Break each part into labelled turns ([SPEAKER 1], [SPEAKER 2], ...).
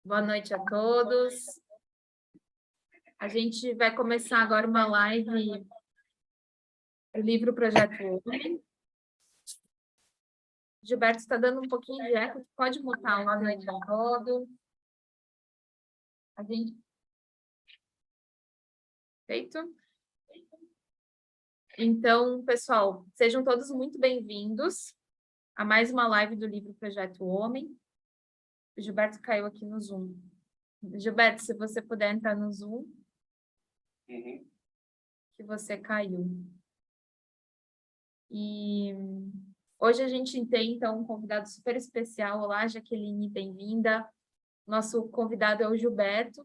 [SPEAKER 1] Boa noite a todos. A gente vai começar agora uma live do livro Projeto Homem. Gilberto está dando um pouquinho de eco, pode mutar. Boa noite a todos. Feito? Então, pessoal, sejam todos muito bem-vindos a mais uma live do livro Projeto Homem. O Gilberto caiu aqui no Zoom. Gilberto, se você puder entrar no Zoom. Que você caiu. E hoje a gente tem, então, um convidado super especial. Olá, Jaqueline, bem-vinda. Nosso convidado é o Gilberto.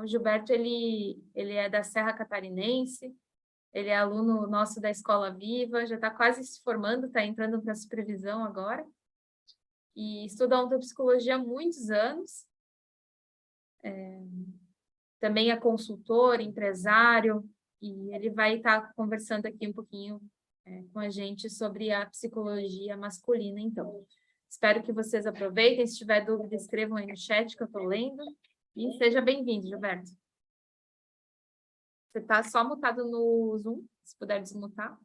[SPEAKER 1] O Gilberto, ele é da Serra Catarinense, ele é aluno nosso da Escola Viva, já está quase se formando, está entrando para a supervisão agora. E estuda ontopsicologia há muitos anos. Também é consultor, empresário, e ele vai estar conversando aqui um pouquinho com a gente sobre a psicologia masculina, então. Espero que vocês aproveitem. Se tiver dúvida, escrevam aí no chat que eu estou lendo. E seja bem-vindo, Gilberto. Você está só mutado no Zoom, se puder desmutar.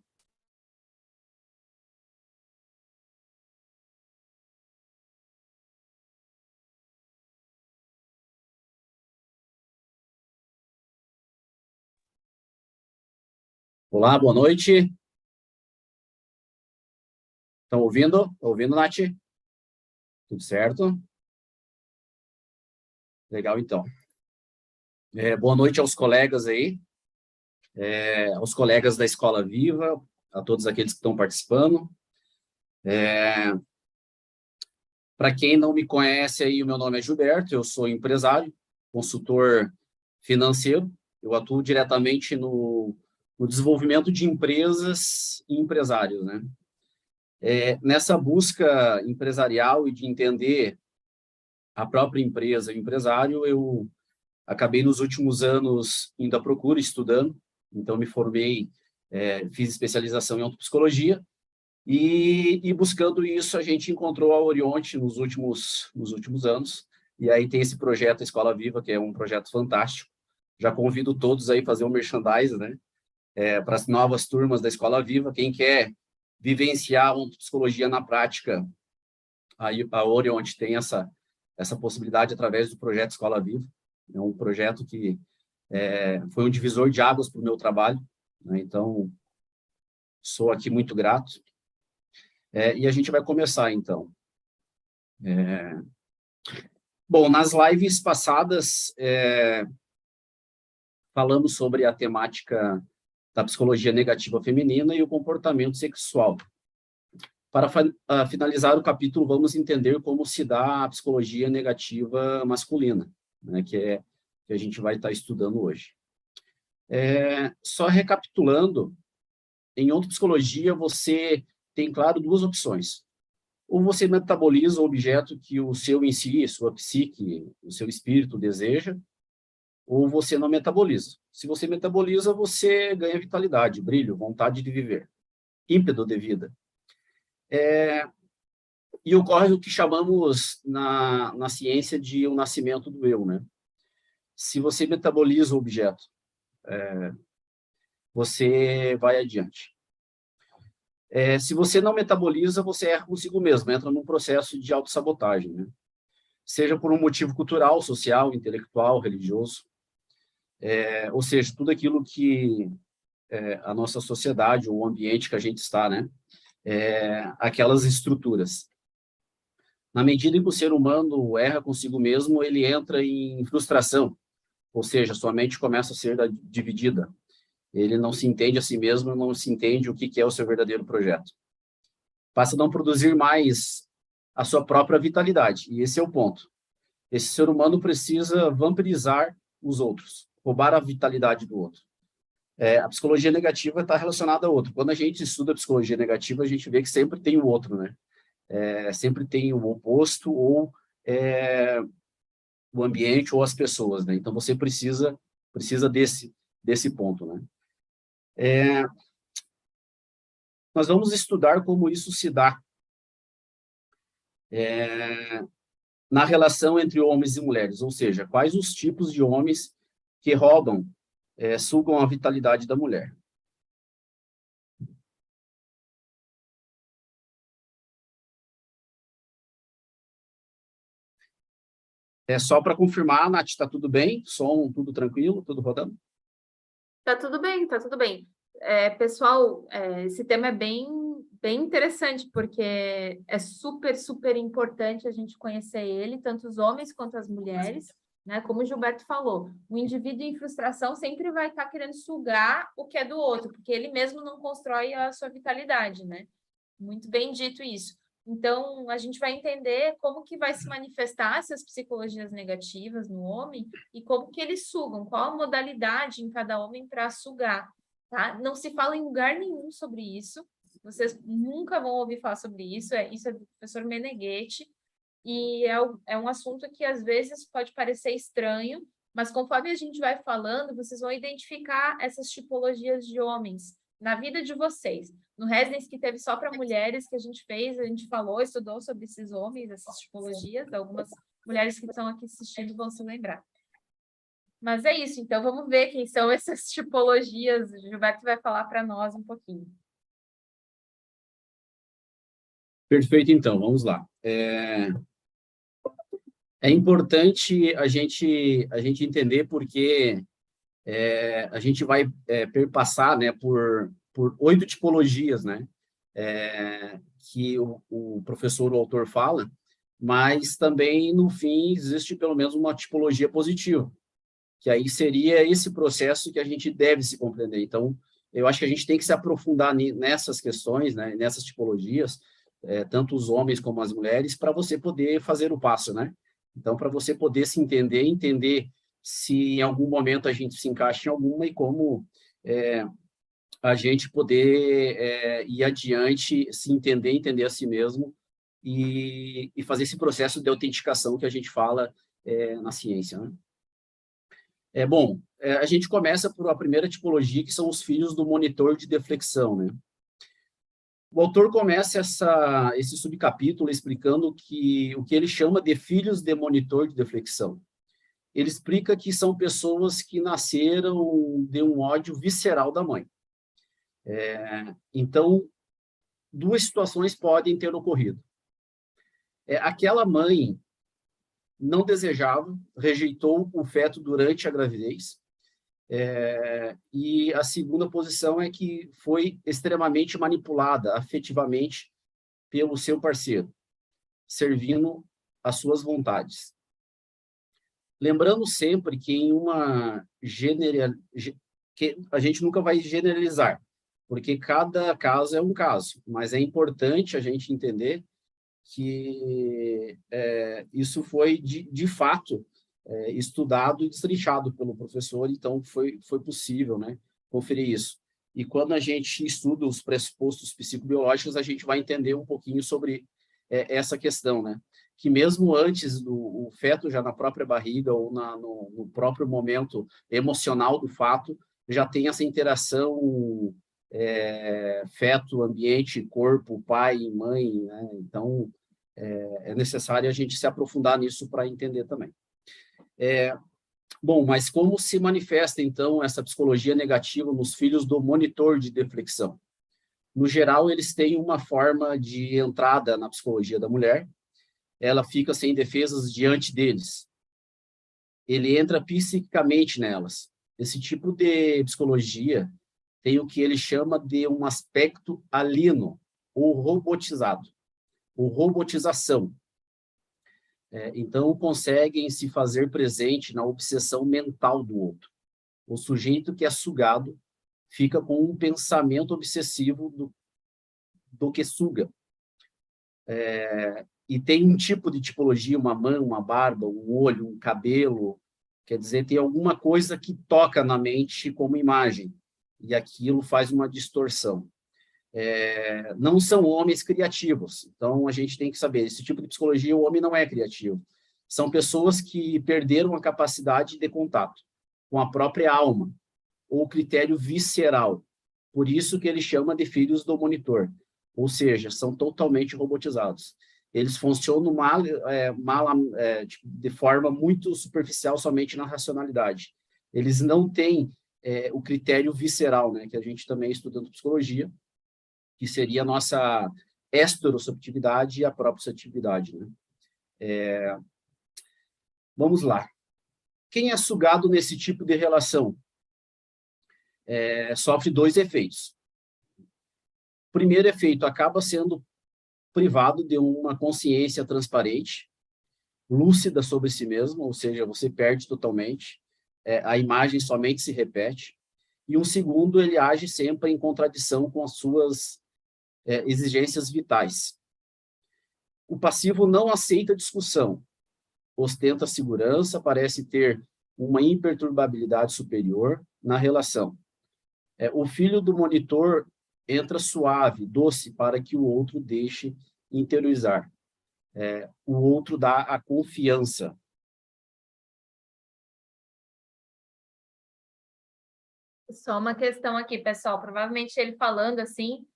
[SPEAKER 2] Olá, boa noite. Estão ouvindo? Estão ouvindo, Nath? Tudo certo? Legal, então. Boa noite aos colegas aí, aos colegas da Escola Viva, a todos aqueles que estão participando. Para quem não me conhece aí, o meu nome é Gilberto, eu sou empresário, consultor financeiro, eu atuo diretamente no desenvolvimento de empresas e empresários, né? Nessa busca empresarial e de entender a própria empresa e o empresário, eu acabei nos últimos anos indo à procura, estudando, então me formei, fiz especialização em ontopsicologia, e buscando isso a gente encontrou a Orionte nos últimos anos, e aí tem esse projeto Escola Viva, que é um projeto fantástico. Já convido todos aí a fazer um merchandise, né, para as novas turmas da Escola Viva. Quem quer vivenciar a ontopsicologia na prática, aí a Orionte tem essa possibilidade através do projeto Escola Viva. É um projeto que foi um divisor de águas para o meu trabalho, né? Então, sou aqui muito grato. E a gente vai começar, então. Bom, nas lives passadas, falamos sobre a temática da psicologia negativa feminina e o comportamento sexual. Para finalizar o capítulo, vamos entender como se dá a psicologia negativa masculina, né, que a gente vai estar estudando hoje. Só recapitulando, em ontopsicologia você tem, claro, duas opções. Ou você metaboliza o objeto que o seu em si, sua psique, o seu espírito deseja, ou você não metaboliza. Se você metaboliza, você ganha vitalidade, brilho, vontade de viver, ímpeto de vida. E ocorre o que chamamos na ciência de o nascimento do eu, né? Se você metaboliza o objeto, você vai adiante. Se você não metaboliza, você erra consigo mesmo, entra num processo de autossabotagem, né? Seja por um motivo cultural, social, intelectual, religioso, ou seja, tudo aquilo que a nossa sociedade, ou o ambiente que a gente está, né? Aquelas estruturas. Na medida em que o ser humano erra consigo mesmo, ele entra em frustração, ou seja, sua mente começa a ser dividida. Ele não se entende a si mesmo, não se entende o que é o seu verdadeiro projeto. Passa a não produzir mais a sua própria vitalidade, e esse é o ponto. Esse ser humano precisa vampirizar os outros, roubar a vitalidade do outro. A psicologia negativa está relacionada a outro. Quando a gente estuda a psicologia negativa, a gente vê que sempre tem o outro, né? Sempre tem o oposto ou o ambiente ou as pessoas, né? Então você precisa desse ponto, né? Nós vamos estudar como isso se dá na relação entre homens e mulheres, ou seja, quais os tipos de homens que roubam, sugam a vitalidade da mulher. É só para confirmar, Nath, está tudo bem? Som, tudo tranquilo? Tudo rodando?
[SPEAKER 1] Tá tudo bem, tá tudo bem. Pessoal, esse tema é bem interessante, porque é super, super importante a gente conhecer ele, tanto os homens quanto as mulheres, né? Como o Gilberto falou, o indivíduo em frustração sempre vai estar querendo sugar o que é do outro, porque ele mesmo não constrói a sua vitalidade, né? Muito bem dito isso. Então, a gente vai entender como que vai se manifestar essas psicologias negativas no homem e como que eles sugam, qual a modalidade em cada homem para sugar, tá? Não se fala em lugar nenhum sobre isso, vocês nunca vão ouvir falar sobre isso, isso é do professor Meneghetti, e é um assunto que às vezes pode parecer estranho, mas conforme a gente vai falando, vocês vão identificar essas tipologias de homens na vida de vocês. No Residence, que teve só para mulheres, que a gente fez, a gente falou, estudou sobre esses homens, essas tipologias, algumas mulheres que estão aqui assistindo vão se lembrar. Mas é isso, então vamos ver quem são essas tipologias. O Gilberto vai falar para nós um pouquinho.
[SPEAKER 2] Perfeito, então, vamos lá. É importante a gente entender porque a gente vai perpassar, né, por 8 tipologias, né, que o professor, o autor fala, mas também, no fim, existe pelo menos uma tipologia positiva, que aí seria esse processo que a gente deve se compreender. Então, eu acho que a gente tem que se aprofundar nessas questões, né, nessas tipologias, tanto os homens como as mulheres, para você poder fazer o passo, né? Então, para você poder se entender se em algum momento a gente se encaixa em alguma e como a gente poder ir adiante, se entender a si mesmo e fazer esse processo de autenticação que a gente fala na ciência, né? Bom, a gente começa por a primeira tipologia, que são os filhos do monitor de deflexão, né? O autor começa esse subcapítulo explicando o que ele chama de filhos de monitor de deflexão. Ele explica que são pessoas que nasceram de um ódio visceral da mãe. Então, 2 situações podem ter ocorrido. Aquela mãe não desejava, rejeitou o feto durante a gravidez, e a segunda posição é que foi extremamente manipulada afetivamente pelo seu parceiro, servindo às suas vontades. Lembrando sempre que que a gente nunca vai generalizar, porque cada caso é um caso, mas é importante a gente entender que isso foi, de fato, estudado e destrinchado pelo professor, então foi possível, né, conferir isso. E quando a gente estuda os pressupostos psicobiológicos, a gente vai entender um pouquinho sobre essa questão, né, que mesmo antes do feto, já na própria barriga ou no próprio momento emocional do fato, já tem essa interação feto, ambiente, corpo, pai e mãe, né? Então, é necessário a gente se aprofundar nisso para entender também. Bom, mas como se manifesta, então, essa psicologia negativa nos filhos do monitor de deflexão? No geral, eles têm uma forma de entrada na psicologia da mulher, ela fica sem defesas diante deles. Ele entra psiquicamente nelas. Esse tipo de psicologia tem o que ele chama de um aspecto alino, ou robotizado, ou robotização. Então, conseguem se fazer presente na obsessão mental do outro. O sujeito que é sugado fica com um pensamento obsessivo do que suga. E tem um tipo de tipologia, uma mão, uma barba, um olho, um cabelo, quer dizer, tem alguma coisa que toca na mente como imagem, e aquilo faz uma distorção. Não são homens criativos, então a gente tem que saber, esse tipo de psicologia, o homem não é criativo. São pessoas que perderam a capacidade de contato com a própria alma, ou critério visceral. Por isso que ele chama de filhos do monitor, ou seja, são totalmente robotizados. eles funcionam de forma muito superficial, somente na racionalidade. Eles não têm o critério visceral, né, que a gente também estuda em psicologia, que seria a nossa esteroceptividade e a proprioceptividade, né? Vamos lá. Quem é sugado nesse tipo de relação sofre dois efeitos. O primeiro efeito, acaba sendo privado de uma consciência transparente, lúcida sobre si mesmo, ou seja, você perde totalmente, a imagem somente se repete. E um segundo, ele age sempre em contradição com as suas exigências vitais. O passivo não aceita discussão, ostenta segurança, parece ter uma imperturbabilidade superior na relação. O filho do monitor entra suave, doce, para que o outro deixe interiorizar. O outro dá a confiança.
[SPEAKER 1] Só uma questão aqui, pessoal. Provavelmente ele falando assim,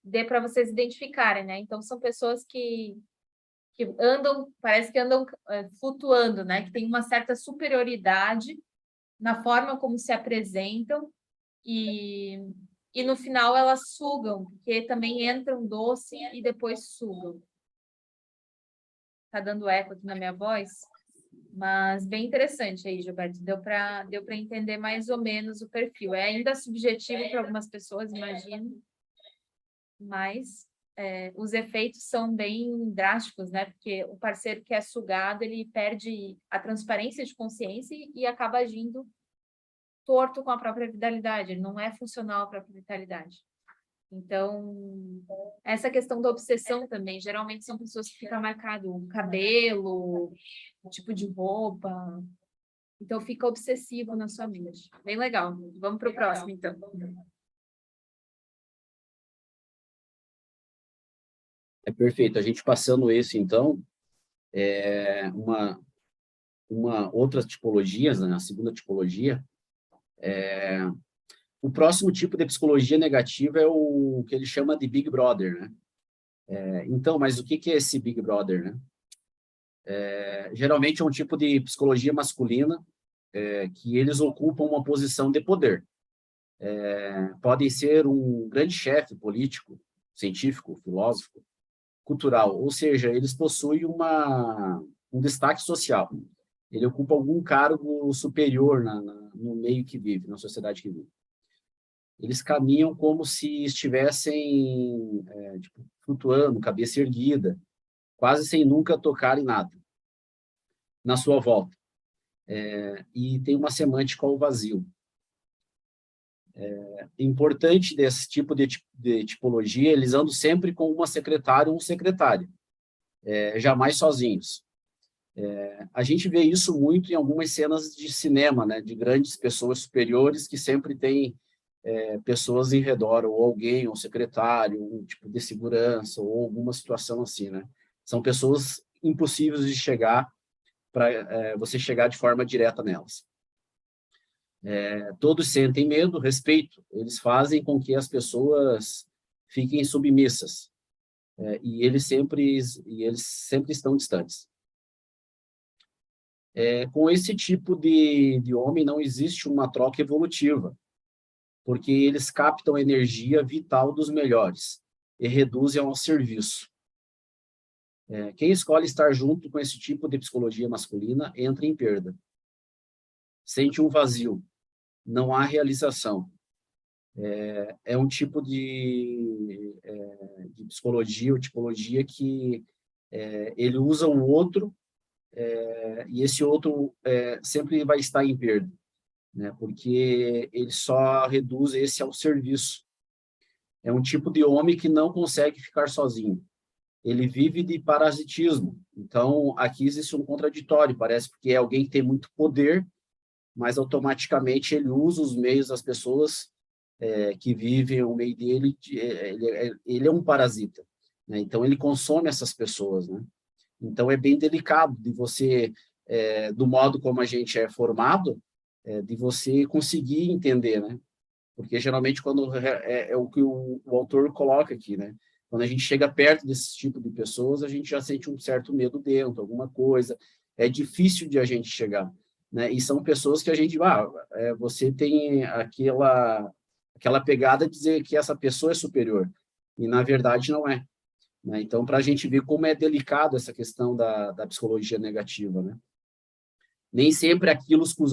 [SPEAKER 1] dê para vocês identificarem, né? Então, são pessoas que andam, parece que andam flutuando, né? Que tem uma certa superioridade na forma como se apresentam e no final elas sugam, porque também entram doce e depois sugam. Tá dando eco aqui na minha voz? Mas bem interessante aí, Gilberto. Deu para entender mais ou menos o perfil. É ainda subjetivo para algumas pessoas, imagino, mas os efeitos são bem drásticos, né? Porque o parceiro que é sugado, ele perde a transparência de consciência e acaba agindo torto com a própria vitalidade. Ele não é funcional à própria vitalidade. Então, essa questão da obsessão também, geralmente são pessoas que ficam marcado o cabelo, o tipo de roupa, então fica obsessivo na sua mente. Bem legal. Vamos para o próximo, então.
[SPEAKER 2] Perfeito. A gente passando esse, então, uma outra tipologia, né, a segunda tipologia, o próximo tipo de psicologia negativa é o que ele chama de Big Brother, né? Então, mas o que é esse Big Brother, né? Geralmente é um tipo de psicologia masculina que eles ocupam uma posição de poder. Podem ser um grande chefe político, científico, filósofo, cultural, ou seja, eles possuem um destaque social. Ele ocupa algum cargo superior no meio que vive, na sociedade que vive. Eles caminham como se estivessem flutuando, cabeça erguida, quase sem nunca tocar em nada na sua volta. E tem uma semântica ao vazio. Importante desse tipo de tipologia, eles andam sempre com uma secretária ou um secretário, jamais sozinhos. A gente vê isso muito em algumas cenas de cinema, né, de grandes pessoas superiores que sempre têm pessoas em redor, ou alguém, um secretário, um tipo de segurança, ou alguma situação assim, né? São pessoas impossíveis de chegar, para você chegar de forma direta nelas. Todos sentem medo, respeito, eles fazem com que as pessoas fiquem submissas, e eles sempre estão distantes. Com esse tipo de homem não existe uma troca evolutiva, porque eles captam a energia vital dos melhores e reduzem ao serviço. Quem escolhe estar junto com esse tipo de psicologia masculina entra em perda. Sente um vazio, não há realização. É um tipo de psicologia ou tipologia que ele usa um outro, e esse outro sempre vai estar em perda, né? Porque ele só reduz esse ao serviço. É um tipo de homem que não consegue ficar sozinho. Ele vive de parasitismo. Então, aqui existe um contraditório, parece, porque é alguém que tem muito poder, mas automaticamente ele usa os meios das pessoas que vivem o meio dele, ele é um parasita, né? Então, ele consome essas pessoas, né? Então, é bem delicado de você, do modo como a gente é formado, de você conseguir entender, né? Porque, geralmente, quando é o que o autor coloca aqui, né? Quando a gente chega perto desse tipo de pessoas, a gente já sente um certo medo dentro, alguma coisa. É difícil de a gente chegar, né? E são pessoas que a gente, você tem aquela pegada de dizer que essa pessoa é superior, e na verdade não é, né? Então, para a gente ver como é delicado essa questão da psicologia negativa, né? Nem sempre aquilo que os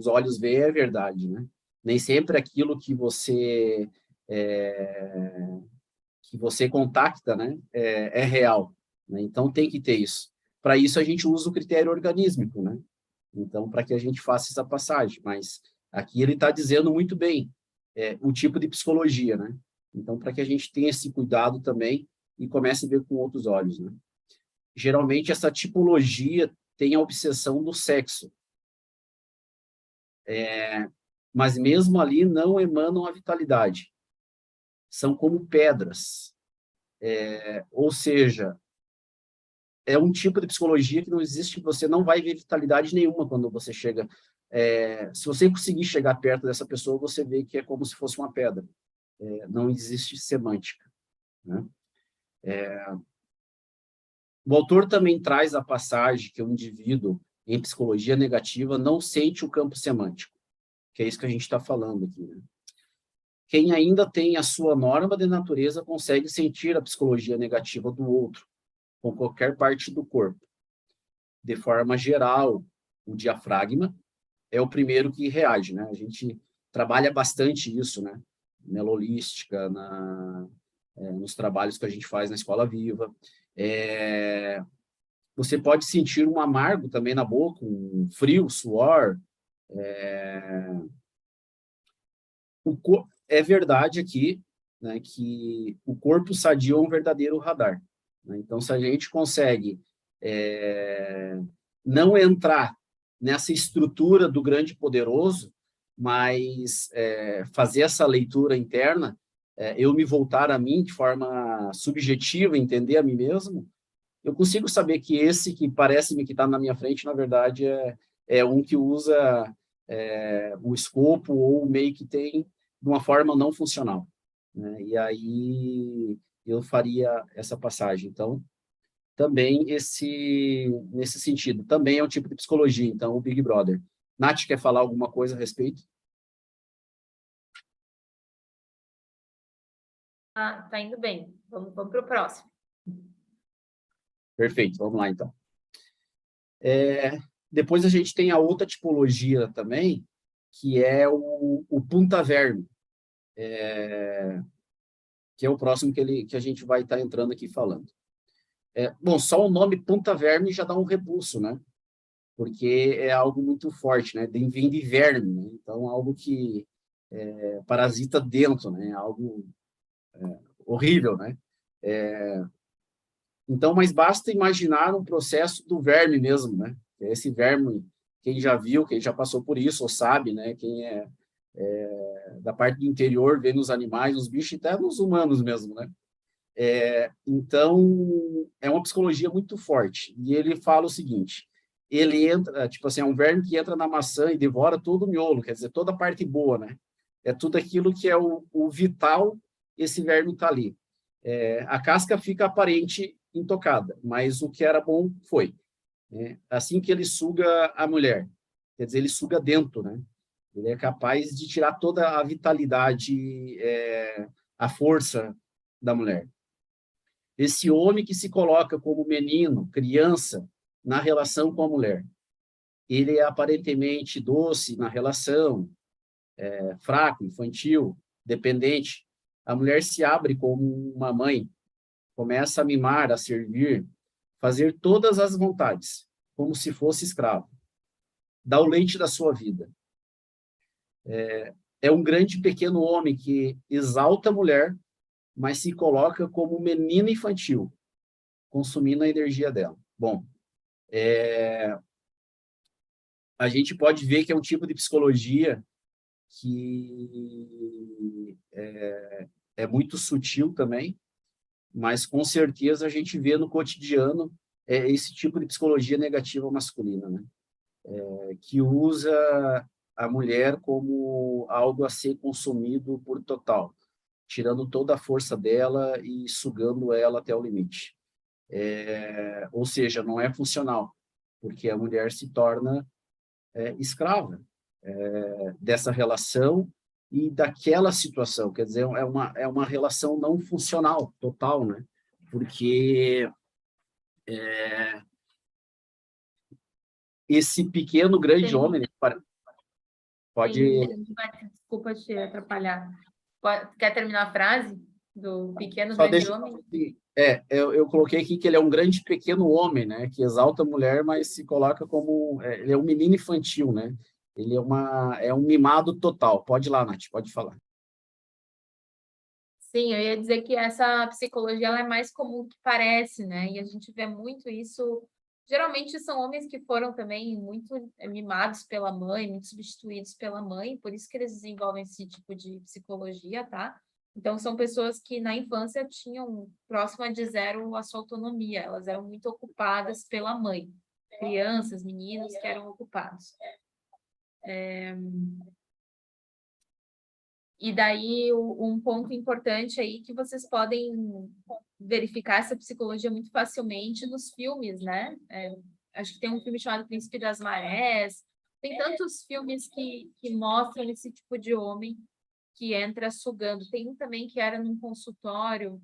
[SPEAKER 2] olhos veem é verdade, né? Nem sempre aquilo é, que você contacta, né, é real, né? Então tem que ter isso. Para isso a gente usa o critério organísmico, né? Então, para que a gente faça essa passagem, mas aqui ele está dizendo muito bem o tipo de psicologia, né? Então, para que a gente tenha esse cuidado também e comece a ver com outros olhos, né? Geralmente essa tipologia tem a obsessão do sexo, mas mesmo ali não emanam a vitalidade. São como pedras, ou seja, é um tipo de psicologia que não existe, você não vai ver vitalidade nenhuma quando você chega. Se você conseguir chegar perto dessa pessoa, você vê que é como se fosse uma pedra. Não existe semântica, né? O autor também traz a passagem que o indivíduo, em psicologia negativa, não sente o campo semântico, que é isso que a gente está falando aqui, né? Quem ainda tem a sua norma de natureza consegue sentir a psicologia negativa do outro, com qualquer parte do corpo. De forma geral, o diafragma é o primeiro que reage, né? A gente trabalha bastante isso, né? Na holística, nos trabalhos que a gente faz na Escola Viva. Você pode sentir um amargo também na boca, um frio, suor. É verdade aqui, né, que o corpo sadio é um verdadeiro radar, né? Então, se a gente consegue não entrar nessa estrutura do grande poderoso, mas fazer essa leitura interna, eu me voltar a mim de forma subjetiva, entender a mim mesmo, eu consigo saber que esse que parece-me que está na minha frente, na verdade, é um que usa o escopo ou o meio que tem de uma forma não funcional, né? E aí eu faria essa passagem. Então, também nesse sentido, também é um tipo de psicologia, então, o Big Brother. Nath, quer falar alguma coisa a respeito?
[SPEAKER 1] Tá indo bem. Vamos para o próximo.
[SPEAKER 2] Perfeito, vamos lá, então. Depois a gente tem a outra tipologia também, que é o punta-verme, que é o próximo que a gente vai estar entrando aqui falando. Bom, só o nome punta-verme já dá um repulso, né? Porque é algo muito forte, né? Vem de verme, né? Então, algo que parasita dentro, né? Algo horrível, né? Então, mas basta imaginar um processo do verme mesmo, né? Esse verme, quem já viu, quem já passou por isso, ou sabe, né? Quem é da parte do interior, vê nos animais, nos bichos e até nos humanos mesmo, né? Então, é uma psicologia muito forte. E ele fala o seguinte, ele entra, tipo assim, é um verme que entra na maçã e devora todo o miolo, quer dizer, toda a parte boa, né? É tudo aquilo que é o vital, esse verme está ali. A casca fica aparente intocada, mas o que era bom foi, né? Assim que ele suga a mulher, quer dizer, ele suga dentro, né? Ele é capaz de tirar toda a vitalidade, a força da mulher. Esse homem que se coloca como menino, criança, na relação com a mulher. Ele é aparentemente doce na relação, fraco, infantil, dependente. A mulher se abre como uma mãe, começa a mimar, a servir, fazer todas as vontades, como se fosse escravo. Dá o leite da sua vida. É um grande pequeno homem que exalta a mulher, mas se coloca como menina infantil, consumindo a energia dela. Bom, a gente pode ver que é um tipo de psicologia que é muito sutil também, mas com certeza a gente vê no cotidiano esse tipo de psicologia negativa masculina, né? Que usa a mulher como algo a ser consumido por total. tirando toda a força dela e sugando ela até o limite. Ou seja, não é funcional, porque a mulher se torna escrava dessa relação e daquela situação. Quer dizer, é uma relação não funcional, total, né? Porque esse pequeno, grande homem, né, pode...
[SPEAKER 1] Entendi. Desculpa te atrapalhar. Quer terminar a frase do pequeno,
[SPEAKER 2] Só
[SPEAKER 1] grande
[SPEAKER 2] deixa
[SPEAKER 1] homem?
[SPEAKER 2] eu coloquei aqui que ele é um grande pequeno homem, né? Que exalta a mulher, mas se coloca como ele é um menino infantil, né? Ele é um mimado total. Pode ir lá, Nath, pode falar.
[SPEAKER 1] Sim, eu ia dizer que essa psicologia ela é mais comum do que parece, né? E a gente vê muito isso. Geralmente são homens que foram também muito mimados pela mãe, muito substituídos pela mãe, por isso que eles desenvolvem esse tipo de psicologia, tá? Então, são pessoas que na infância tinham próxima de zero a sua autonomia, elas eram muito ocupadas pela mãe. Crianças, meninos que eram ocupados. E daí, um ponto importante aí que vocês podem verificar essa psicologia muito facilmente nos filmes, né? Acho que tem um filme chamado Príncipe das Marés. Tem tantos filmes que mostram esse tipo de homem que entra sugando. Tem um também que era num consultório,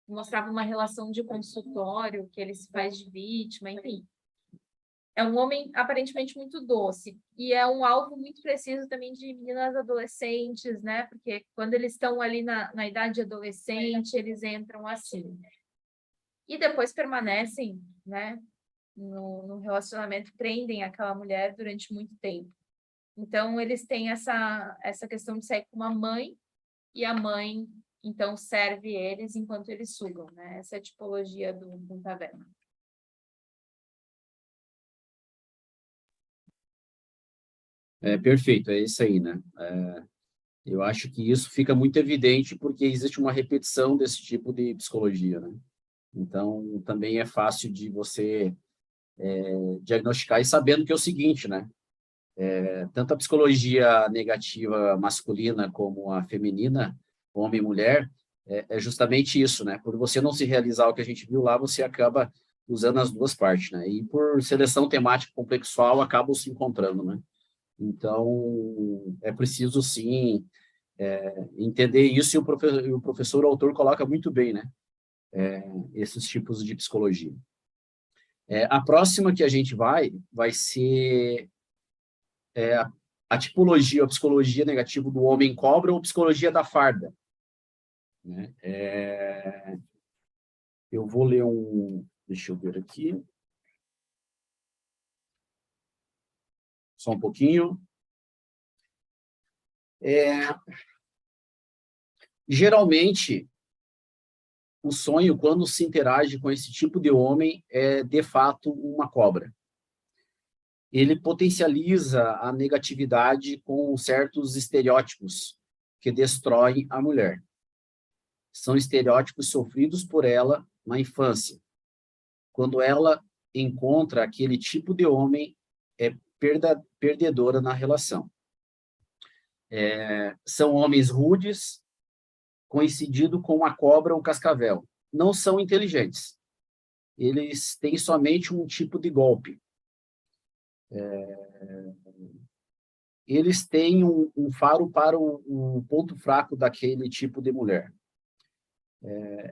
[SPEAKER 1] mostrava uma relação de consultório, que ele se faz de vítima, enfim. É um homem aparentemente muito doce e é um alvo muito preciso também de meninas adolescentes, né? Porque quando eles estão ali na idade adolescente, eles entram assim. E depois permanecem, né? No relacionamento, prendem aquela mulher durante muito tempo. Então, eles têm essa questão de sair com uma mãe e a mãe, então, serve eles enquanto eles sugam, né? Essa é a tipologia do taverna.
[SPEAKER 2] Perfeito, é isso aí, né? Eu acho que isso fica muito evidente porque existe uma repetição desse tipo de psicologia, né? Então, também é fácil de você diagnosticar e sabendo que é o seguinte, né? Tanto a psicologia negativa masculina como a feminina, homem e mulher, é justamente isso, né? Por você não se realizar o que a gente viu lá, você acaba usando as duas partes, né? E por seleção temática complexual, acabam se encontrando, né? Então, é preciso, sim, entender isso, e o professor, o autor, coloca muito bem, né? Esses tipos de psicologia. A próxima que a gente vai ser a tipologia, a psicologia negativa do homem cobra ou psicologia da farda, né? Eu vou ler deixa eu ver aqui, só um pouquinho. Geralmente, o sonho, quando se interage com esse tipo de homem, é, de fato, uma cobra. Ele potencializa a negatividade com certos estereótipos que destroem a mulher. São estereótipos sofridos por ela na infância. Quando ela encontra aquele tipo de homem, é perdedora na relação. São homens rudes, coincidido com a cobra ou cascavel. Não são inteligentes. Eles têm somente um tipo de golpe. Eles têm um faro para o ponto fraco daquele tipo de mulher.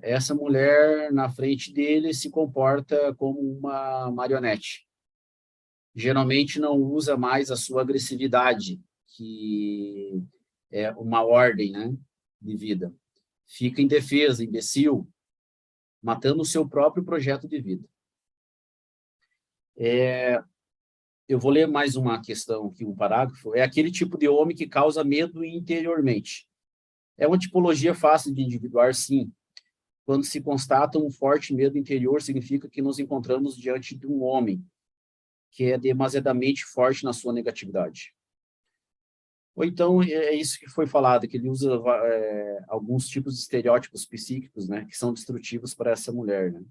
[SPEAKER 2] Essa mulher, na frente dele, se comporta como uma marionete. Geralmente não usa mais a sua agressividade, que é uma ordem, né, de vida. Fica indefesa, imbecil, matando o seu próprio projeto de vida. Eu vou ler mais uma questão aqui, um parágrafo. É aquele tipo de homem que causa medo interiormente. É uma tipologia fácil de individuar, sim. Quando se constata um forte medo interior, significa que nos encontramos diante de um homem que é demasiadamente forte na sua negatividade. Ou então, é isso que foi falado, que ele usa alguns tipos de estereótipos psíquicos, né, que são destrutivos para essa mulher, né?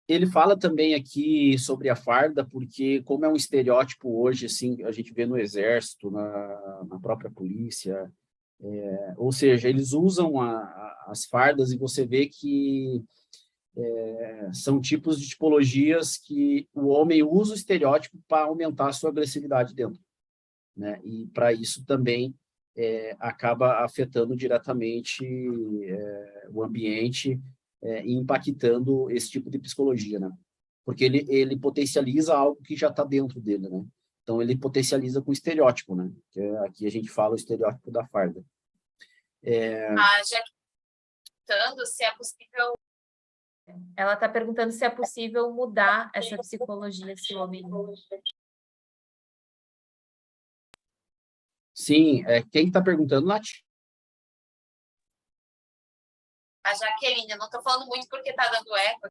[SPEAKER 2] Ele fala também aqui sobre a farda, porque como é um estereótipo hoje, assim, a gente vê no exército, na própria polícia, ou seja, eles usam as fardas e você vê que são tipos de tipologias que o homem usa o estereótipo para aumentar a sua agressividade dentro, né? E para isso também acaba afetando diretamente o ambiente e impactando esse tipo de psicologia, né? Porque ele potencializa algo que já está dentro dele, né? Então, ele potencializa com estereótipo, né? Que aqui a gente fala o estereótipo da farda.
[SPEAKER 1] Já perguntando se é possível... Ela está perguntando se é possível mudar essa psicologia, esse homem.
[SPEAKER 2] Sim, quem está perguntando, Nath?
[SPEAKER 1] A Jaqueline, eu não estou falando muito porque está dando eco.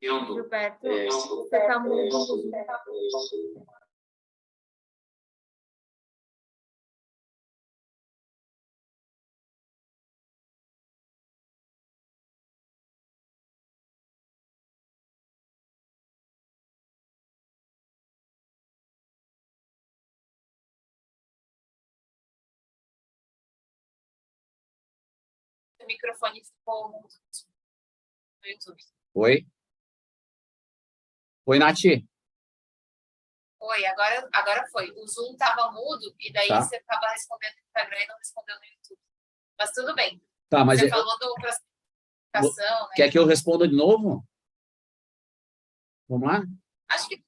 [SPEAKER 1] Gilberto, você está mudo. O microfone ficou mudo no YouTube.
[SPEAKER 2] Oi? Oi, Nath?
[SPEAKER 1] Oi, agora foi. O Zoom estava mudo e daí você estava respondendo no Instagram e não respondeu no YouTube. Mas tudo bem.
[SPEAKER 2] Tá, mas
[SPEAKER 1] você falou do processo, né?
[SPEAKER 2] Quer que eu responda de novo? Vamos lá?
[SPEAKER 1] Acho que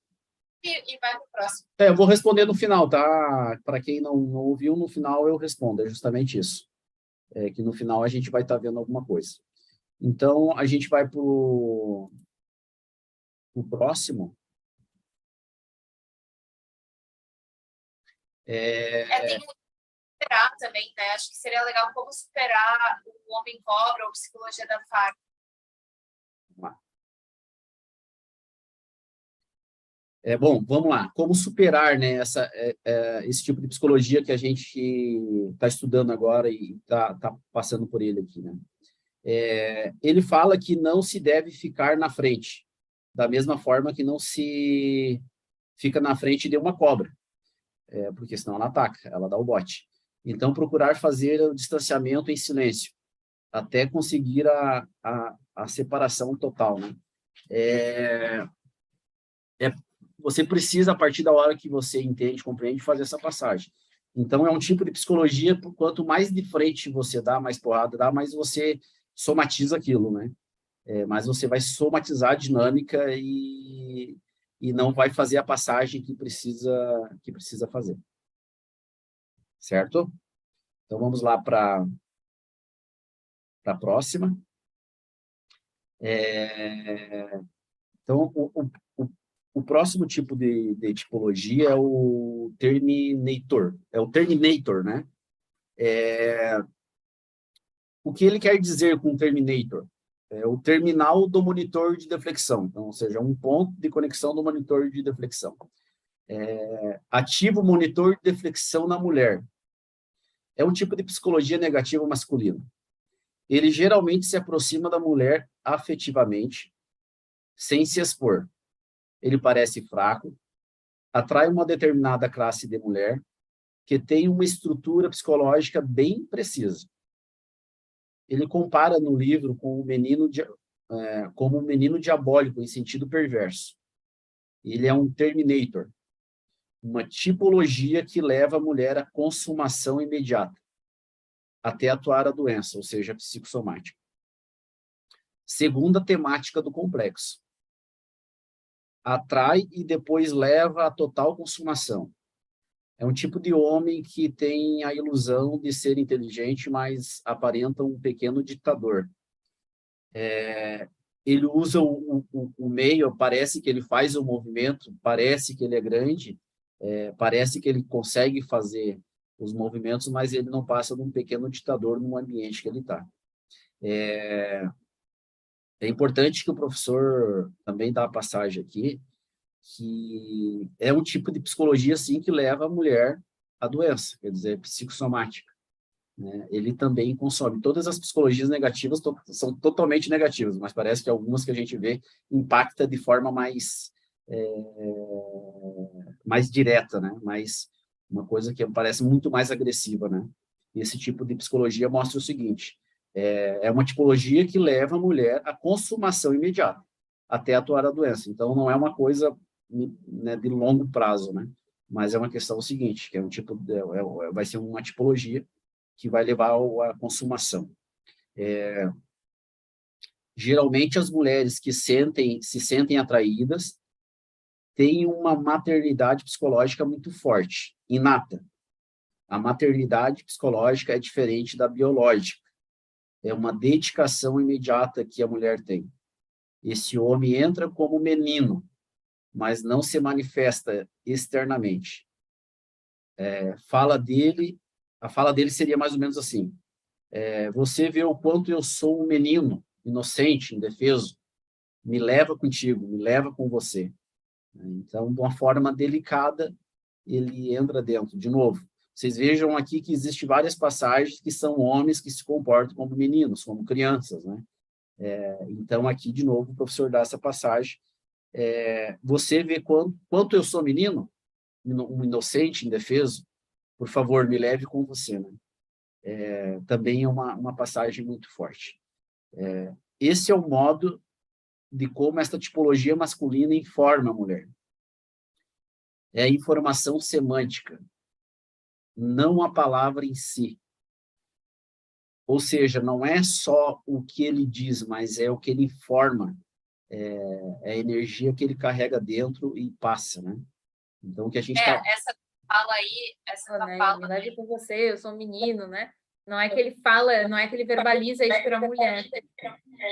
[SPEAKER 1] e vai para o próximo.
[SPEAKER 2] Eu vou responder no final, tá? Para quem não ouviu, no final eu respondo. É justamente isso. Que no final a gente vai estar vendo alguma coisa. Então, a gente vai para o próximo.
[SPEAKER 1] Tem que superar também, né? Acho que seria legal como superar o homem cobra ou psicologia da farda.
[SPEAKER 2] Bom, vamos lá. Como superar, né, esse tipo de psicologia que a gente está estudando agora e está passando por ele aqui, né? Ele fala que não se deve ficar na frente, da mesma forma que não se fica na frente de uma cobra, porque senão ela ataca, ela dá o bote. Então, procurar fazer o distanciamento em silêncio, até conseguir a separação total, né? Você precisa, a partir da hora que você entende, compreende, fazer essa passagem. Então, é um tipo de psicologia, quanto mais de frente você dá, mais porrada dá, mais você somatiza aquilo, né? Mas você vai somatizar a dinâmica e não vai fazer a passagem que precisa fazer. Certo? Então, vamos lá para a próxima. Então, o próximo tipo de tipologia é o Terminator. É o Terminator, né? O que ele quer dizer com Terminator? É o terminal do monitor de deflexão. Então, ou seja, um ponto de conexão do monitor de deflexão. Ativa o monitor de deflexão na mulher. É um tipo de psicologia negativa masculina. ele geralmente se aproxima da mulher afetivamente, sem se expor. Ele parece fraco, atrai uma determinada classe de mulher, que tem uma estrutura psicológica bem precisa. Ele compara no livro com como um menino diabólico em sentido perverso. Ele é um Terminator, uma tipologia que leva a mulher à consumação imediata, até atuar a doença, ou seja, a psicossomática. Segunda temática do complexo. Atrai e depois leva à total consumação. É um tipo de homem que tem a ilusão de ser inteligente, mas aparenta um pequeno ditador. Ele usa o meio, parece que ele faz o movimento, parece que ele é grande, parece que ele consegue fazer os movimentos, mas ele não passa de um pequeno ditador no ambiente que ele está. É importante que o professor também dá a passagem aqui, que é um tipo de psicologia, sim, que leva a mulher à doença, quer dizer, psicossomática, né? Ele também consome. Todas as psicologias negativas são totalmente negativas, mas parece que algumas que a gente vê impacta de forma mais direta, né? Mais, uma coisa que parece muito mais agressiva, né? E esse tipo de psicologia mostra o seguinte, é uma tipologia que leva a mulher à consumação imediata, até atuar a doença. Então, não é uma coisa, né, de longo prazo, né? Mas é uma questão seguinte, que é um tipo, vai ser uma tipologia que vai levar à consumação. Geralmente, as mulheres que se sentem atraídas têm uma maternidade psicológica muito forte, inata. A maternidade psicológica é diferente da biológica. É uma dedicação imediata que a mulher tem. Esse homem entra como menino, mas não se manifesta externamente. A fala dele seria mais ou menos assim: você vê o quanto eu sou um menino, inocente, indefeso, me leva contigo, me leva com você. Então, de uma forma delicada, ele entra dentro. De novo, vocês vejam aqui que existem várias passagens que são homens que se comportam como meninos, como crianças, né? Então, aqui, de novo, o professor dá essa passagem. Você vê quanto eu sou menino, um inocente, indefeso, por favor, me leve com você, né? Também é uma passagem muito forte. Esse é o modo de como esta tipologia masculina informa a mulher. É a informação semântica, não a palavra em si. Ou seja, não é só o que ele diz, mas é o que ele informa, é a energia que ele carrega dentro e passa, né? Então, o que a gente está...
[SPEAKER 1] Essa fala aí, né, fala... Me leve com você, eu sou um menino, né? Não é que ele fala, não é que ele verbaliza isso para a mulher.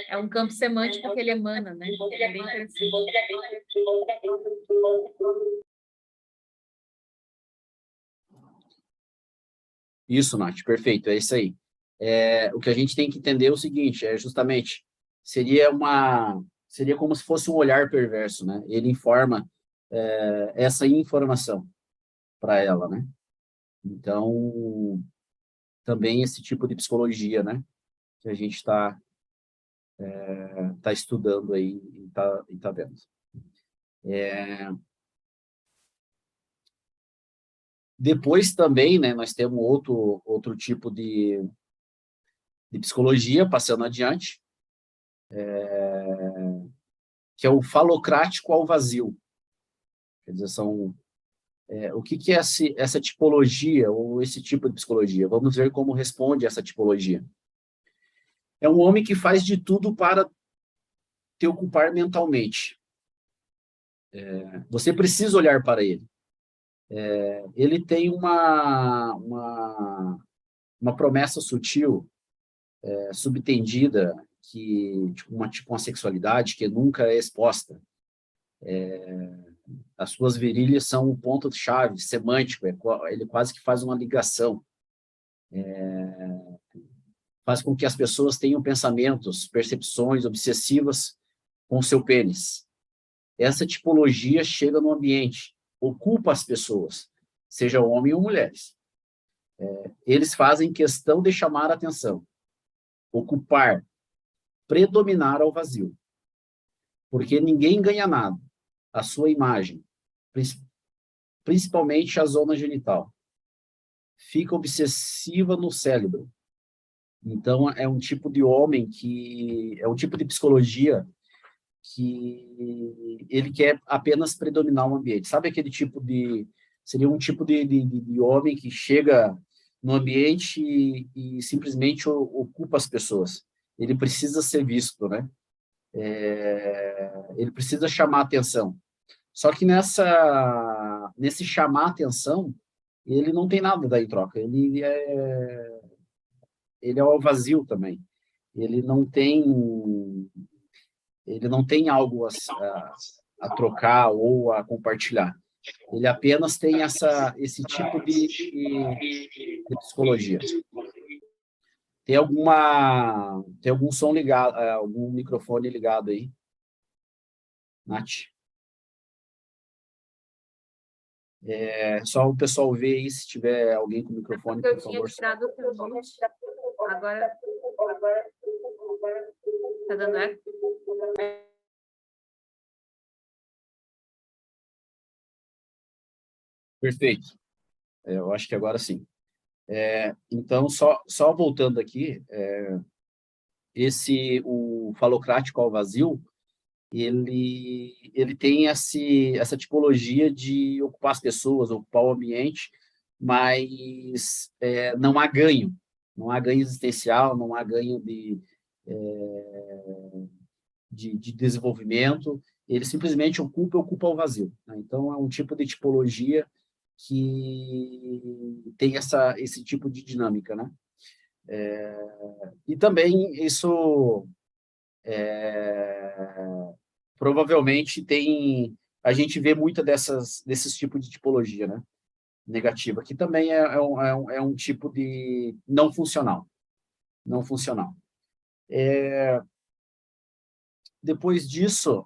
[SPEAKER 1] É um campo semântico que ele emana, né? É bem interessante.
[SPEAKER 2] Isso, Nath, perfeito, é isso aí. O que a gente tem que entender é o seguinte, justamente, seria como se fosse um olhar perverso, né? Ele informa essa informação para ela, né? Então, também esse tipo de psicologia, né? Que a gente está estudando aí e tá vendo. Depois também, né, nós temos outro tipo de psicologia, passando adiante, que é o falocrático ao vazio. Quer dizer, o que é essa tipologia, ou esse tipo de psicologia? Vamos ver como responde essa tipologia. É um homem que faz de tudo para te ocupar mentalmente. Você precisa olhar para ele. Ele tem uma promessa sutil, subtendida, que tipo uma sexualidade que nunca é exposta. As suas virilhas são um ponto-chave semântico, ele quase que faz uma ligação. Faz com que as pessoas tenham pensamentos, percepções obsessivas com o seu pênis. Essa tipologia chega no ambiente, ocupa as pessoas, seja homem ou mulheres. Eles fazem questão de chamar a atenção. ocupar, predominar ao vazio. Porque ninguém ganha nada. A sua imagem, principalmente a zona genital, fica obsessiva no cérebro. Então, é um tipo de homem é um tipo de psicologia que ele quer apenas predominar o ambiente. Sabe aquele tipo seria um tipo de homem que chega no ambiente e simplesmente ocupa as pessoas. Ele precisa ser visto, né? Ele precisa chamar atenção. Só que nesse chamar atenção, ele não tem nada daí em troca. Ele é o vazio também. Ele não tem algo a trocar ou a compartilhar. Ele apenas tem esse tipo de psicologia. Tem algum som ligado, algum microfone ligado aí? Nath? É só o pessoal ver aí se tiver alguém com microfone, por favor.
[SPEAKER 1] Eu tinha tirado o mute. Agora... Tá dando eco?
[SPEAKER 2] Perfeito. Eu acho que agora sim. Então, só voltando aqui, o falocrático ao vazio, ele tem essa tipologia de ocupar as pessoas, ocupar o ambiente, mas não há ganho existencial, não há ganho de desenvolvimento, ele simplesmente ocupa o vazio, né? Então, é um tipo de tipologia que tem esse tipo de dinâmica, né? E também isso provavelmente a gente vê muita desses tipos de tipologia, né? Negativa, que também é um tipo de não funcional. Não funcional. Depois disso,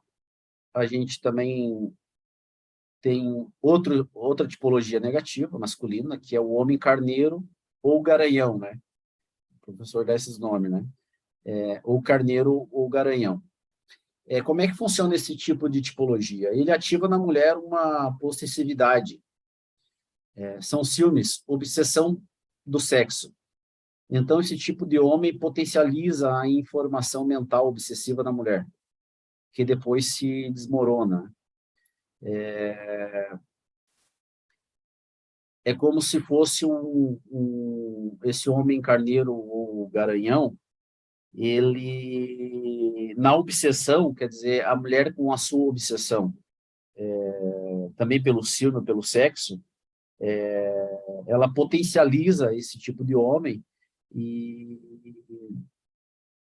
[SPEAKER 2] a gente também tem outra tipologia negativa, masculina, que é o homem carneiro ou garanhão, né? O professor dá esses nomes, né? Ou carneiro ou garanhão. Como é que funciona esse tipo de tipologia? Ele ativa na mulher uma possessividade. São ciúmes, obsessão do sexo. Então, esse tipo de homem potencializa a informação mental obsessiva da mulher, que depois se desmorona. É como se fosse esse homem carneiro ou garanhão, ele, na obsessão, quer dizer, a mulher com a sua obsessão, também pelo ciúme, pelo sexo, ela potencializa esse tipo de homem e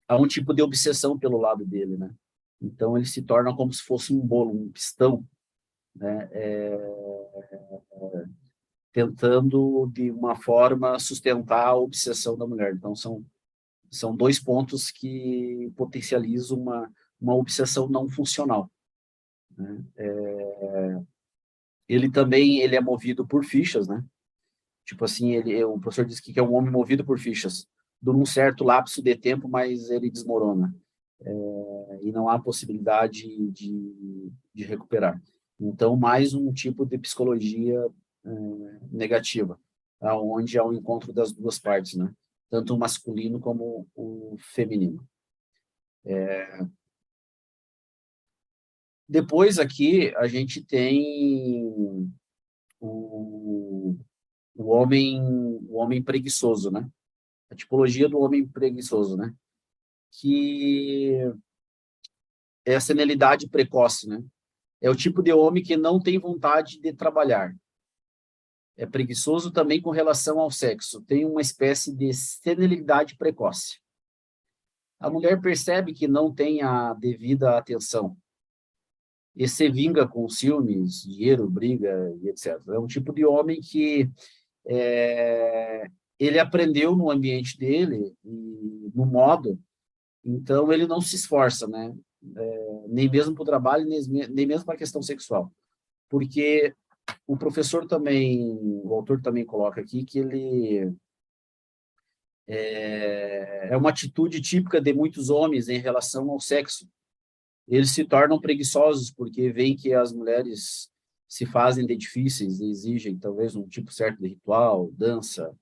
[SPEAKER 2] há um tipo de obsessão pelo lado dele, né? Então, ele se torna como se fosse um bolo, um pistão, né? Tentando, de uma forma, sustentar a obsessão da mulher. Então, são dois pontos que potencializam uma obsessão não funcional, né? Ele é movido por fichas, né? Tipo assim, o professor disse que é um homem movido por fichas. Dura um certo lapso de tempo, mas ele desmorona. E não há possibilidade de recuperar. Então, mais um tipo de psicologia negativa, onde há o encontro das duas partes, né? Tanto o masculino como o feminino. Depois aqui a gente tem o, o homem preguiçoso, né? A tipologia do homem preguiçoso, né? Que é a senilidade precoce, né? É o tipo de homem que não tem vontade de trabalhar. É preguiçoso também com relação ao sexo. Tem uma espécie de senilidade precoce. A mulher percebe que não tem a devida atenção e se vinga com ciúmes, dinheiro, briga e etc. É um tipo de homem que ele aprendeu no ambiente dele, e no modo, então ele não se esforça, né? Nem mesmo para o trabalho, nem mesmo para a questão sexual. Porque o professor também, o autor também coloca aqui que ele é uma atitude típica de muitos homens em relação ao sexo. Eles se tornam preguiçosos porque veem que as mulheres se fazem de difíceis e exigem talvez um tipo certo de ritual, dança,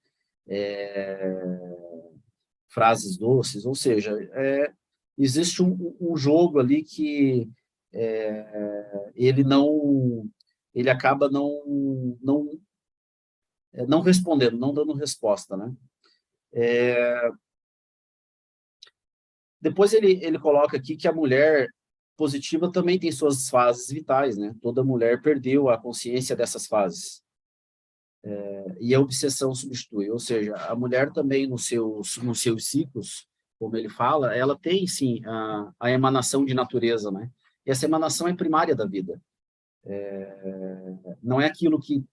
[SPEAKER 2] frases doces, ou seja, existe um jogo ali que ele não, ele acaba não respondendo, não dando resposta, né? Depois ele coloca aqui que a mulher positiva também tem suas fases vitais, né? Toda mulher perdeu a consciência dessas fases. E a obsessão substitui, ou seja, a mulher também nos seus ciclos, como ele fala, ela tem sim a emanação de natureza, né? E essa emanação é primária da vida. Não é aquilo que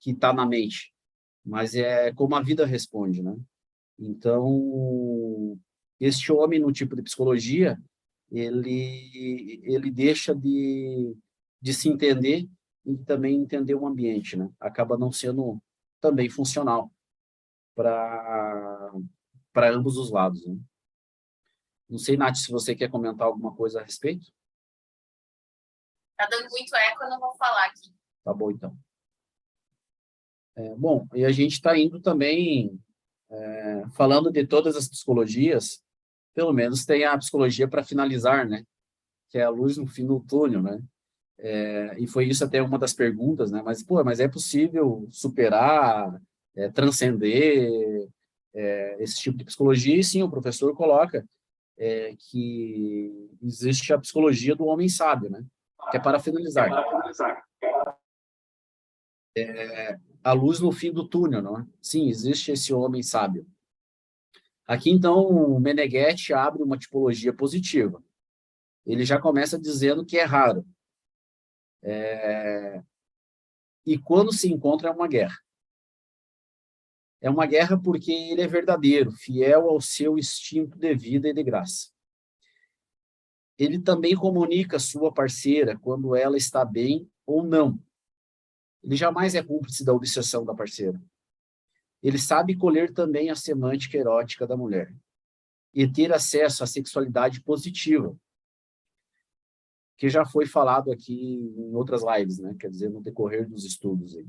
[SPEAKER 2] está na mente, mas é como a vida responde, né? Então, este homem no tipo de psicologia, ele deixa de se entender e também entender o ambiente, né? Acaba não sendo também funcional para ambos os lados, né? Não sei, Nath, se você quer comentar alguma coisa a respeito.
[SPEAKER 1] Tá dando muito eco, eu não vou falar aqui.
[SPEAKER 2] Tá bom, então. Bom, e a gente está indo também, falando de todas as psicologias, pelo menos tem a psicologia para finalizar, né? Que é a luz no fim do túnel, né? E foi isso até uma das perguntas, né? Mas é possível superar, transcender esse tipo de psicologia? E sim, o professor coloca que existe a psicologia do homem sábio, né? Que é para finalizar. A luz no fim do túnel, não é? Sim, existe esse homem sábio. Aqui, então, o Meneghetti abre uma tipologia positiva. Ele já começa dizendo que é raro. E quando se encontra, é uma guerra. É uma guerra porque ele é verdadeiro, fiel ao seu instinto de vida e de graça. Ele também comunica a sua parceira quando ela está bem ou não. Ele jamais é cúmplice da obsessão da parceira. Ele sabe colher também a semântica erótica da mulher e ter acesso à sexualidade positiva, que já foi falado aqui em outras lives, né? Quer dizer, no decorrer dos estudos. Aí.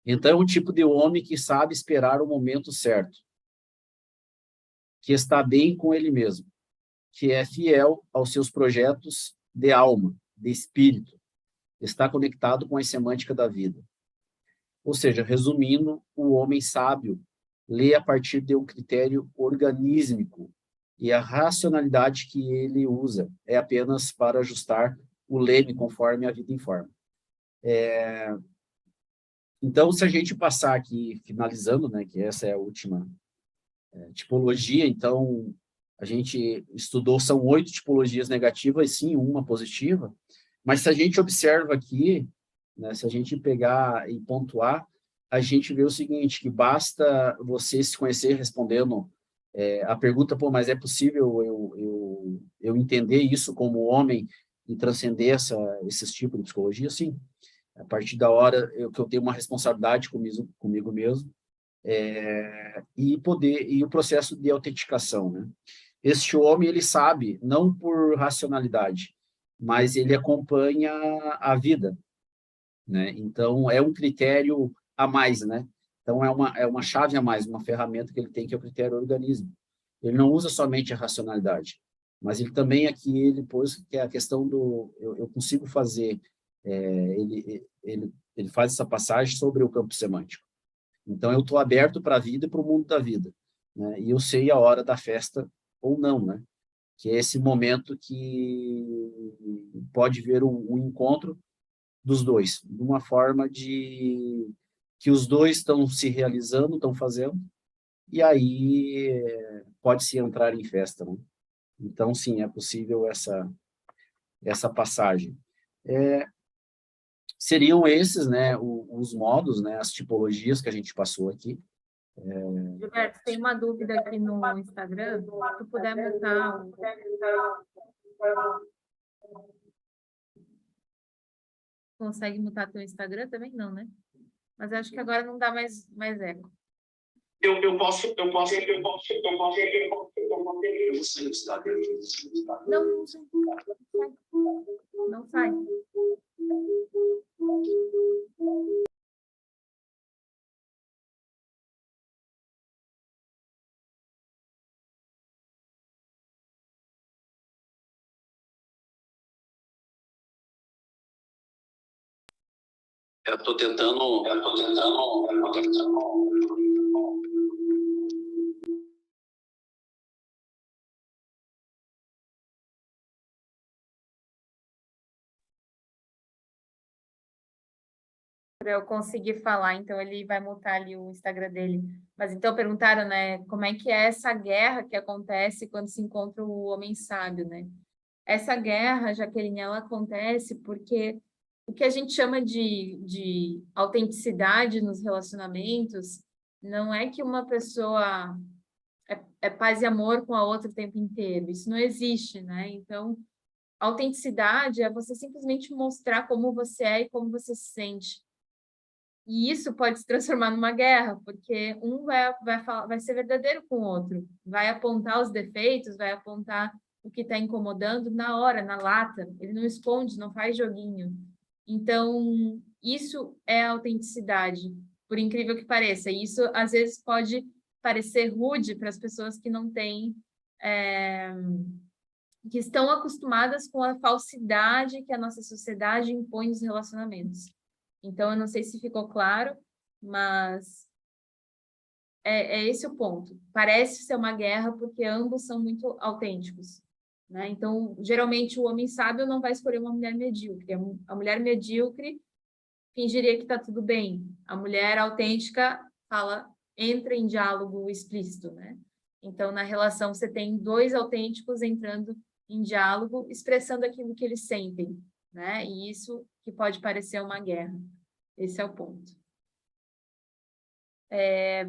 [SPEAKER 2] Então, é um tipo de homem que sabe esperar o momento certo, que está bem com ele mesmo, que é fiel aos seus projetos de alma, de espírito, está conectado com a semântica da vida. Ou seja, resumindo, o homem sábio lê a partir de um critério organísmico e a racionalidade que ele usa é apenas para ajustar o leme conforme a vida informa. Então, se a gente passar aqui, finalizando, né, que essa é a última tipologia, então, a gente estudou, são 8 tipologias negativas, sim, uma positiva, mas se a gente observa aqui, né, se a gente pegar e pontuar, a gente vê o seguinte, que basta você se conhecer respondendo a pergunta, pô, mas é possível eu entender isso como homem e transcender esses tipos de psicologia? Sim. A partir da hora que eu tenho uma responsabilidade comigo mesmo, e o processo de autenticação, né? Este homem, ele sabe, não por racionalidade, mas ele acompanha a vida, né? Então, é um critério a mais, né? Então, é uma chave a mais, uma ferramenta que ele tem, que é o critério organismo. Ele não usa somente a racionalidade, mas ele também aqui, ele pôs que é a questão do, eu consigo fazer, ele faz essa passagem sobre o campo semântico. Então, eu estou aberto para a vida e para o mundo da vida, né? E eu sei a hora da festa ou não, né? Que é esse momento que pode ver um encontro dos dois, de uma forma de que os dois estão se realizando, estão fazendo, e aí pode-se entrar em festa, né? Então, sim, é possível essa passagem. Seriam esses, né, os modos, né, as tipologias que a gente passou aqui.
[SPEAKER 1] Gilberto, tem uma dúvida aqui no Instagram. Se tu puder mutar. Consegue mutar teu Instagram também? Não, né? Mas acho que agora não dá mais eco.
[SPEAKER 2] Eu posso.
[SPEAKER 1] Não sai. Não sai.
[SPEAKER 2] Eu estou tentando.
[SPEAKER 1] Para eu conseguir falar, então ele vai mutar ali o Instagram dele. Mas então perguntaram, né, como é que é essa guerra que acontece quando se encontra o homem sábio, né? Essa guerra, Jaqueline, ela acontece porque o que a gente chama de autenticidade nos relacionamentos não é que uma pessoa é paz e amor com a outra o tempo inteiro. Isso não existe, né? Então, autenticidade é você simplesmente mostrar como você é e como você se sente. E isso pode se transformar numa guerra, porque um vai ser verdadeiro com o outro, vai apontar os defeitos, vai apontar o que está incomodando na hora, na lata. Ele não esconde, não faz joguinho. Então, isso é autenticidade, por incrível que pareça. E isso, às vezes, pode parecer rude para as pessoas que não têm... que estão acostumadas com a falsidade que a nossa sociedade impõe nos relacionamentos. Então, eu não sei se ficou claro, mas é esse o ponto. Parece ser uma guerra porque ambos são muito autênticos, né? Então, geralmente, o homem sábio não vai escolher uma mulher medíocre. A mulher medíocre fingiria que está tudo bem. A mulher autêntica entra em diálogo explícito, né? Então, na relação, você tem dois autênticos entrando em diálogo, expressando aquilo que eles sentem, né? E isso que pode parecer uma guerra. Esse é o ponto.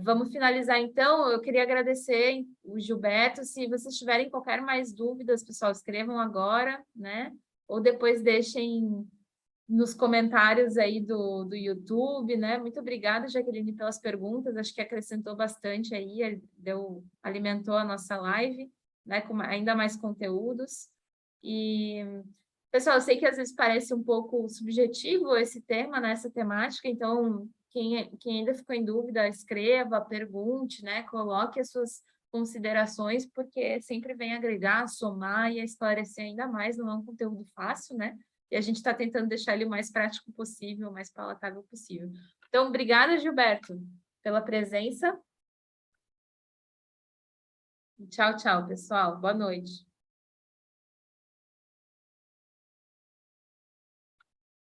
[SPEAKER 1] Vamos finalizar, então. Eu queria agradecer o Gilberto. Se vocês tiverem qualquer mais dúvidas, pessoal, escrevam agora, né? Ou depois deixem nos comentários aí do YouTube, né? Muito obrigada, Jaqueline, pelas perguntas. Acho que acrescentou bastante aí, alimentou a nossa live, né? Com ainda mais conteúdos. E, pessoal, eu sei que às vezes parece um pouco subjetivo esse tema, né? Essa temática, então quem ainda ficou em dúvida, escreva, pergunte, né? Coloque as suas considerações, porque sempre vem agregar, somar e esclarecer ainda mais, não é um conteúdo fácil, né? E a gente está tentando deixar ele o mais prático possível, o mais palatável possível. Então, obrigada, Gilberto, pela presença. Tchau, tchau, pessoal. Boa noite.